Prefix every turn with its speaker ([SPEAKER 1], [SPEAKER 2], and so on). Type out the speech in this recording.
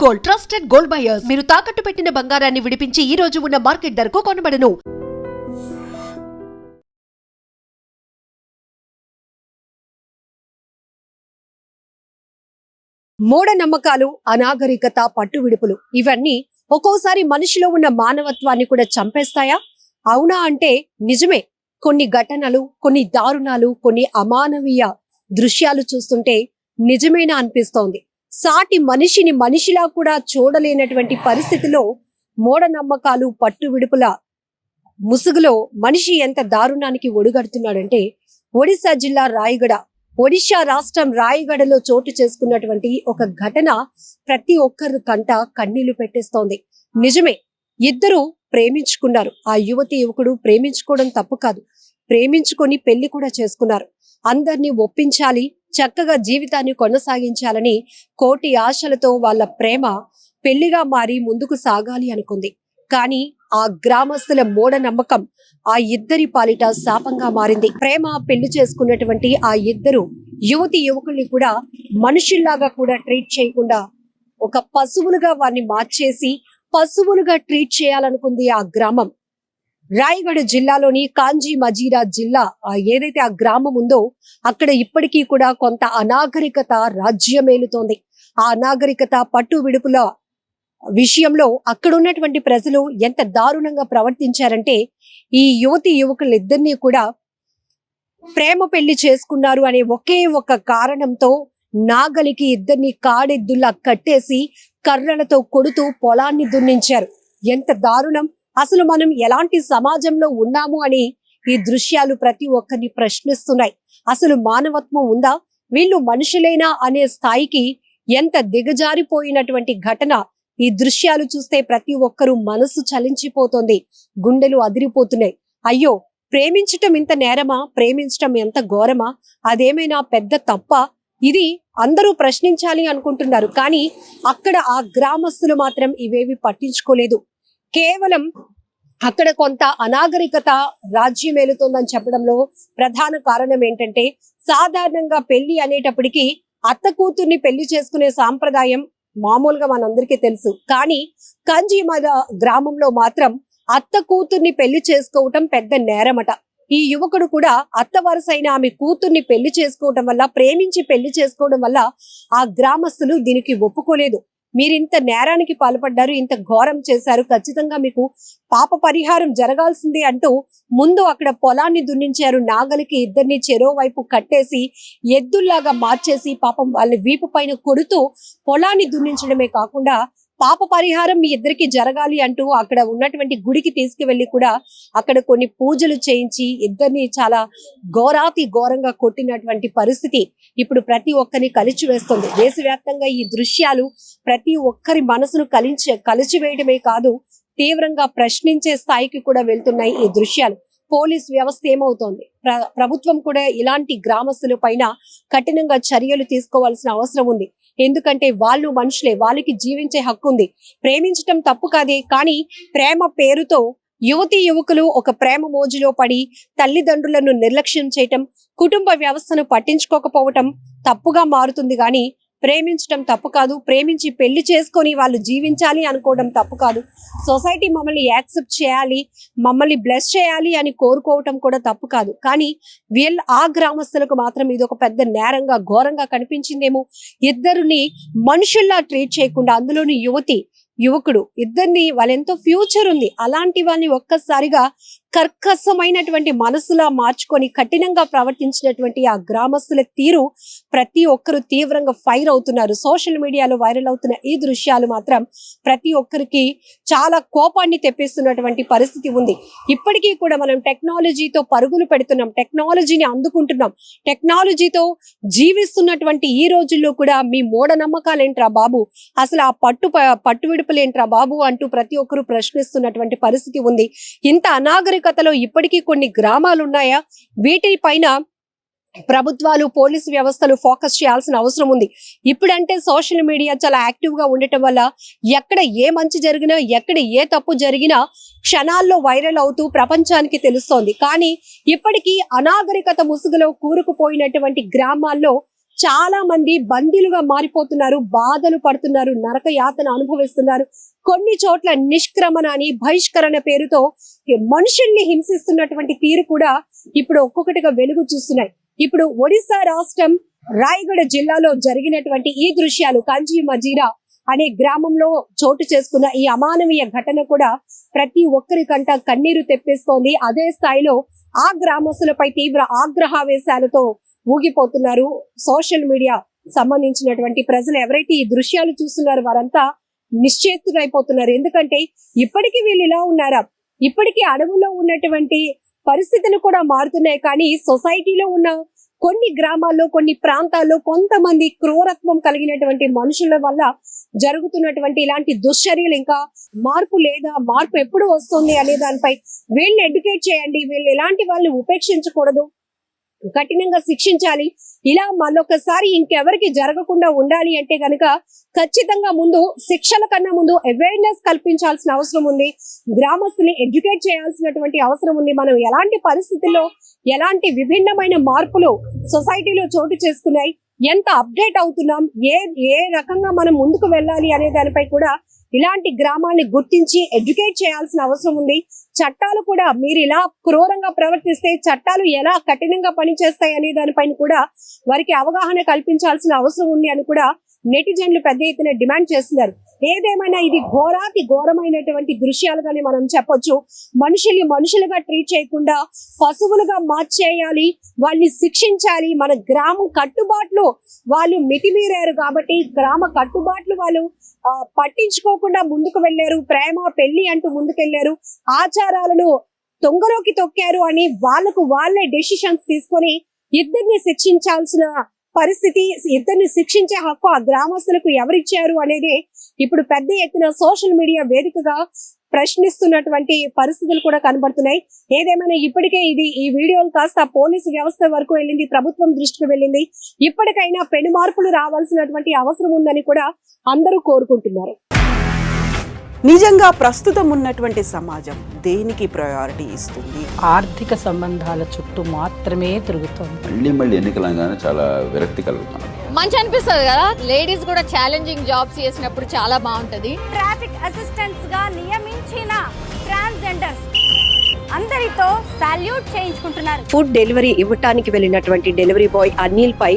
[SPEAKER 1] Gold, trusted gold buyers. మీరు తాకట్టు పెట్టిన బంగారాన్ని విడిపించి ఈ రోజు ఉన్న మార్కెట్ ధరకు కొనబడను.
[SPEAKER 2] మూఢనమ్మకాలు, అనాగరికత, పట్టు విడుపులు ఇవన్నీ ఒక్కోసారి మనిషిలో ఉన్న మానవత్వాన్ని కూడా చంపేస్తాయా? అవునా అంటే నిజమే. కొన్ని ఘటనలు, కొన్ని దారుణాలు, కొన్ని అమానవీయ దృశ్యాలు చూస్తుంటే నిజమేనా అనిపిస్తోంది. సాటి మనిషిని మనిషిలా కూడా చూడలేనటువంటి పరిస్థితిలో మూఢనమ్మకాలు, పట్టు విడుపుల ముసుగులో మనిషి ఎంత దారుణానికి ఒడిగడుతున్నాడంటే, ఒడిశా జిల్లా రాయగడ, ఒడిశా రాష్ట్రం రాయగడలో చోటు చేసుకున్నటువంటి ఒక ఘటన ప్రతి ఒక్కరి కంట కన్నీళ్లు పెట్టేస్తోంది. నిజమే, ఇద్దరు ప్రేమించుకున్నారు. ఆ యువకుడు ప్రేమించుకోవడం తప్పు కాదు, ప్రేమించుకొని పెళ్లి కూడా చేసుకున్నారు. అందరినీ ఒప్పించాలి, చక్కగా జీవితాన్ని కొనసాగించాలని కోటి ఆశలతో వాళ్ళ ప్రేమ పెళ్లిగా మారి ముందుకు సాగాలి అనుకుంది. కానీ ఆ గ్రామస్తుల మూఢనమ్మకం ఆ ఇద్దరి పాలిట శాపంగా మారింది. ప్రేమ పెళ్లి చేసుకున్నటువంటి ఆ ఇద్దరు యువకుల్ని కూడా మనుషుల్లాగా కూడా ట్రీట్ చేయకుండా ఒక పశువులుగా వారిని మార్చేసి పశువులుగా ట్రీట్ చేయాలనుకుంది ఆ గ్రామం. రాయగఢ జిల్లాలోని కాంజీ మజీరా జిల్లా ఏదైతే ఆ గ్రామం ఉందో అక్కడ ఇప్పటికీ కూడా కొంత అనాగరికత రాజ్యమేలుతోంది. ఆ అనాగరికత, పట్టు విడుపుల విషయంలో అక్కడ ఉన్నటువంటి ప్రజలు ఎంత దారుణంగా ప్రవర్తించారంటే, ఈ యువకులిద్దరినీ కూడా ప్రేమ పెళ్లి చేసుకున్నారు అనే ఒకే ఒక కారణంతో నాగలికి ఇద్దరిని కాడెద్దుల్లా కట్టేసి కర్రలతో కొడుతూ పొలాన్ని దున్నించారు. ఎంత దారుణం! అసలు మనం ఎలాంటి సమాజంలో ఉన్నాము అని ఈ దృశ్యాలు ప్రతి ఒక్కరిని ప్రశ్నిస్తున్నాయి. అసలు మానవత్వం ఉందా? వీళ్ళు మనుషులేనా అనే స్థాయికి ఎంత దిగజారిపోయినటువంటి ఘటన. ఈ దృశ్యాలు చూస్తే ప్రతి ఒక్కరూ మనసు చలించిపోతుంది, గుండెలు అదిరిపోతున్నాయి. అయ్యో, ప్రేమించటం ఇంత నేరమా? ప్రేమించటం ఎంత ఘోరమా? అదేమైనా పెద్ద తప్ప? ఇది అందరూ ప్రశ్నించాలి అనుకుంటున్నారు. కానీ అక్కడ ఆ గ్రామస్తులు మాత్రం ఇవేవి పట్టించుకోలేదు. కేవలం అక్కడ కొంత అనాగరికత రాజ్యమేలుతోందని చెప్పడంలో ప్రధాన కారణం ఏంటంటే, సాధారణంగా పెళ్లి అనేటప్పటికీ అత్త కూతుర్ని పెళ్లి చేసుకునే సాంప్రదాయం మామూలుగా మనందరికీ తెలుసు. కానీ కంజీమద గ్రామంలో మాత్రం అత్త కూతుర్ని పెళ్లి చేసుకోవటం పెద్ద నేరమట. ఈ యువకుడు కూడా అత్త వరుసైన ఆమె కూతుర్ని పెళ్లి చేసుకోవడం వల్ల, ప్రేమించి పెళ్లి చేసుకోవడం వల్ల ఆ గ్రామస్తులు దీనికి ఒప్పుకోలేదు. మీరు ఇంత నేరానికి పాల్పడ్డారు, ఇంత ఘోరం చేశారు, ఖచ్చితంగా మీకు పాప పరిహారం జరగాల్సింది అంటూ ముందు అక్కడ పొలాన్ని దున్నించారు. నాగలికి ఇద్దరిని చెరో వైపు కట్టేసి ఎద్దుల్లాగా మార్చేసి పాపం వాళ్ళ వీపు పైన కొడుతూ పొలాన్ని దున్నించడమే కాకుండా పాప పరిహారం మీ ఇద్దరికి జరగాలి అంటూ అక్కడ ఉన్నటువంటి గుడికి తీసుకువెళ్లి కూడా అక్కడ కొన్ని పూజలు చేయించి ఇద్దరిని చాలా ఘోరంగా కొట్టినటువంటి పరిస్థితి ఇప్పుడు ప్రతి ఒక్కరిని కలిచివేస్తుంది. దేశవ్యాప్తంగా ఈ దృశ్యాలు ప్రతి ఒక్కరి మనసును కలిచివేయడమే కాదు, తీవ్రంగా ప్రశ్నించే స్థాయికి కూడా వెళ్తున్నాయి ఈ దృశ్యాలు. పోలీస్ వ్యవస్థ ఏమవుతోంది? ప్రభుత్వం కూడా ఇలాంటి గ్రామస్తుల పైన కఠినంగా చర్యలు తీసుకోవాల్సిన అవసరం ఉంది. ఎందుకంటే వాళ్ళు మనుషులే, వాళ్ళకి జీవించే హక్కు ఉంది. ప్రేమించటం తప్పు కాదే, కానీ ప్రేమ పేరుతో యువకులు ఒక ప్రేమ మోజులో పడి తల్లిదండ్రులను నిర్లక్ష్యం చేయటం, కుటుంబ వ్యవస్థను పట్టించుకోకపోవటం తప్పుగా మారుతుంది. కానీ ప్రేమించటం తప్పు కాదు, ప్రేమించి పెళ్లి చేసుకొని వాళ్ళు జీవించాలి అనుకోవడం తప్పు కాదు. సొసైటీ మమ్మల్ని యాక్సెప్ట్ చేయాలి, మమ్మల్ని బ్లెస్ చేయాలి అని కోరుకోవటం కూడా తప్పు కాదు. కానీ ఆ గ్రామస్తులకు మాత్రం ఇది ఒక పెద్ద నేరంగా, ఘోరంగా కనిపించిందేమో. ఇద్దరిని మనుషుల్లా ట్రీట్ చేయకుండా, అందులోని యువకుడు ఇద్దరిని, వాళ్ళెంతో ఫ్యూచర్ ఉంది, అలాంటి వాళ్ళని ఒక్కసారిగా కర్కశమైనటువంటి మనసులా మార్చుకొని కఠినంగా ప్రవర్తించినటువంటి ఆ గ్రామస్తుల తీరు ప్రతి ఒక్కరు తీవ్రంగా ఫైర్ అవుతున్నారు. సోషల్ మీడియాలో వైరల్ అవుతున్న ఈ దృశ్యాలు మాత్రం ప్రతి ఒక్కరికి చాలా కోపాన్ని తెప్పిస్తున్నటువంటి పరిస్థితి ఉంది. ఇప్పటికీ కూడా మనం టెక్నాలజీతో పరుగులు పెడుతున్నాం, టెక్నాలజీని అందుకుంటున్నాం, టెక్నాలజీతో జీవిస్తున్నటువంటి ఈ రోజుల్లో కూడా మీ మూఢనమ్మకాలేంట్రా బాబు, అసలు ఆ పట్టు విడుపులేంట్రా బాబు అంటూ ప్రతి ఒక్కరు ప్రశ్నిస్తున్నటువంటి పరిస్థితి ఉంది. ఇంత అనాగరికతలో ఇప్పటికీ కొన్ని గ్రామాలు ఉన్నాయా? వీటిపైన ప్రభుత్వాలు, పోలీసు వ్యవస్థలు ఫోకస్ చేయాల్సిన అవసరం ఉంది. ఇప్పుడంటే సోషల్ మీడియా చాలా యాక్టివ్ గా ఉండటం వల్ల ఎక్కడ ఏ మంచి జరిగినా, ఎక్కడ ఏ తప్పు జరిగినా క్షణాల్లో వైరల్ అవుతూ ప్రపంచానికి తెలుస్తోంది. కానీ ఇప్పటికీ అనాగరికత ముసుగులో కూరుకుపోయినటువంటి గ్రామాల్లో చాలా మంది బందీలుగా మారిపోతున్నారు, బాధలు పడుతున్నారు, నరక యాతన అనుభవిస్తున్నారు. కొన్ని చోట్ల నిష్క్రమణ అని బహిష్కరణ పేరుతో మనుషుల్ని హింసిస్తున్నటువంటి తీరు కూడా ఇప్పుడు ఒక్కొక్కటిగా వెలుగు చూస్తున్నాయి. ఇప్పుడు ఒడిశా రాష్ట్రం రాయగఢ జిల్లాలో జరిగినటువంటి ఈ దృశ్యాలు కంచి మజీరా అనే గ్రామంలో చోటు చేసుకున్న ఈ అమానవీయ ఘటన కూడా ప్రతి ఒక్కరికంట కన్నీరు తెప్పిస్తోంది. అదే స్థాయిలో ఆ గ్రామస్తులపై తీవ్ర ఆగ్రహావేశాలతో ఊగిపోతున్నారు. సోషల్ మీడియా సంబంధించినటువంటి ప్రజలు ఎవరైతే ఈ దృశ్యాలు చూస్తున్నారు వారంతా నిశ్చేతులైపోతున్నారు. ఎందుకంటే ఇప్పటికీ వీళ్ళు ఇలా ఉన్నారా, ఇప్పటికీ అడవుల్లో ఉన్నటువంటి పరిస్థితులు కూడా మారుతున్నాయి. కానీ సొసైటీలో ఉన్న కొన్ని గ్రామాల్లో, కొన్ని ప్రాంతాల్లో కొంతమంది క్రూరత్వం కలిగినటువంటి మనుషుల వల్ల జరుగుతున్నటువంటి ఇలాంటి దుశ్చర్యలు ఇంకా మార్పు లేదా, మార్పు ఎప్పుడు వస్తుంది అనే దానిపై వీళ్ళని ఎడ్యుకేట్ చేయండి. వీళ్ళు ఎలాంటి వాళ్ళని ఉపేక్షించకూడదు, కఠినంగా శిక్షించాలి. ఇలా మళ్ళొకసారి ఇంకెవరికి జరగకుండా ఉండాలి అంటే గనక ఖచ్చితంగా ముందు శిక్షల కన్నా ముందు అవేర్నెస్ కల్పించాల్సిన అవసరం ఉంది. గ్రామస్తుల్ని ఎడ్యుకేట్ చేయాల్సినటువంటి అవసరం ఉంది. మనం ఎలాంటి పరిస్థితుల్లో ఎలాంటి విభిన్నమైన మార్పులు సొసైటీలో చోటు చేసుకున్నాయి, ఎంత అప్డేట్ అవుతున్నాం, ఏ రకంగా మనం ముందుకు వెళ్ళాలి అనే దానిపై కూడా ఇలాంటి గ్రామాన్ని గుర్తించి ఎడ్యుకేట్ చేయాల్సిన అవసరం ఉంది. చట్టాలు కూడా మీరు ఇలా క్రూరంగా ప్రవర్తిస్తే చట్టాలు ఎలా కఠినంగా పనిచేస్తాయి అనే దానిపైన కూడా వారికి అవగాహన కల్పించాల్సిన అవసరం ఉంది అని కూడా నెటిజన్లు పెద్ద ఎత్తున డిమాండ్ చేస్తున్నారు. ఏదేమైనా ఇది ఘోరాతి ఘోరమైనటువంటి దృశ్యాలుగానే మనం చెప్పొచ్చు. మనుషుల్ని మనుషులుగా ట్రీట్ చేయకుండా పశువులుగా మార్చేయాలి, వాళ్ళని శిక్షించాలి. మన గ్రామం కట్టుబాట్లు వాళ్ళు మితిమీరారు కాబట్టి గ్రామ కట్టుబాట్లు వాళ్ళు పట్టించుకోకుండా ముందుకు వెళ్ళారు. ప్రేమ పెళ్లి అంటూ ముందుకెళ్లారు, ఆచారాలను తొంగలోకి తొక్కారు అని వాళ్ళకు వాళ్ళే డెసిషన్స్ తీసుకొని ఇద్దరిని శిక్షించాల్సిన పరిస్థితి, ఇద్దరిని శిక్షించే హక్కు ఆ గ్రామస్తులకు ఎవరిచ్చారు అనేది ఇప్పుడు పెద్ద ఎత్తున సోషల్ మీడియా వేదికగా ప్రశ్నిస్తున్నటువంటి పరిస్థితులు కూడా కనబడుతున్నాయి. ఏదేమైనా ఇప్పటికే ఈ వీడియోలు కాస్త పోలీసు వ్యవస్థ వరకు వెళ్ళింది, ప్రభుత్వం దృష్టికి వెళ్ళింది. ఇప్పటికైనా పెను మార్పులు రావాల్సినటువంటి అవసరం ఉందని కూడా అందరూ కోరుకుంటున్నారు.
[SPEAKER 3] నిజంగా ప్రస్తుతం ఉన్నటువంటి సమాజం దేనికి ప్రయారిటీ ఇస్తుంది?
[SPEAKER 4] ఆర్థిక సంబంధాల చుట్టూ మాత్రమే తిరుగుతోంది.
[SPEAKER 5] మళ్ళీ ఎన్నికలంగానే చాలా విరక్తి కలుగుతున్నాం.
[SPEAKER 6] మంచి అనిపిస్తుంది కదా, లేడీస్ కూడా ఛాలెంజింగ్ జాబ్స్ చేసినప్పుడు చాలా బాగుంటది.
[SPEAKER 7] ట్రాఫిక్ అసిస్టెంట్స్ గా నియమించిన ట్రాన్స్జెండర్స్ అందరితో సాల్యూట్ చేయించుకుంటున్నారు.
[SPEAKER 2] ఫుడ్ డెలివరీ ఇవ్వటానికి వెళ్ళినటువంటి డెలివరీ బాయ్ అనిల్ పై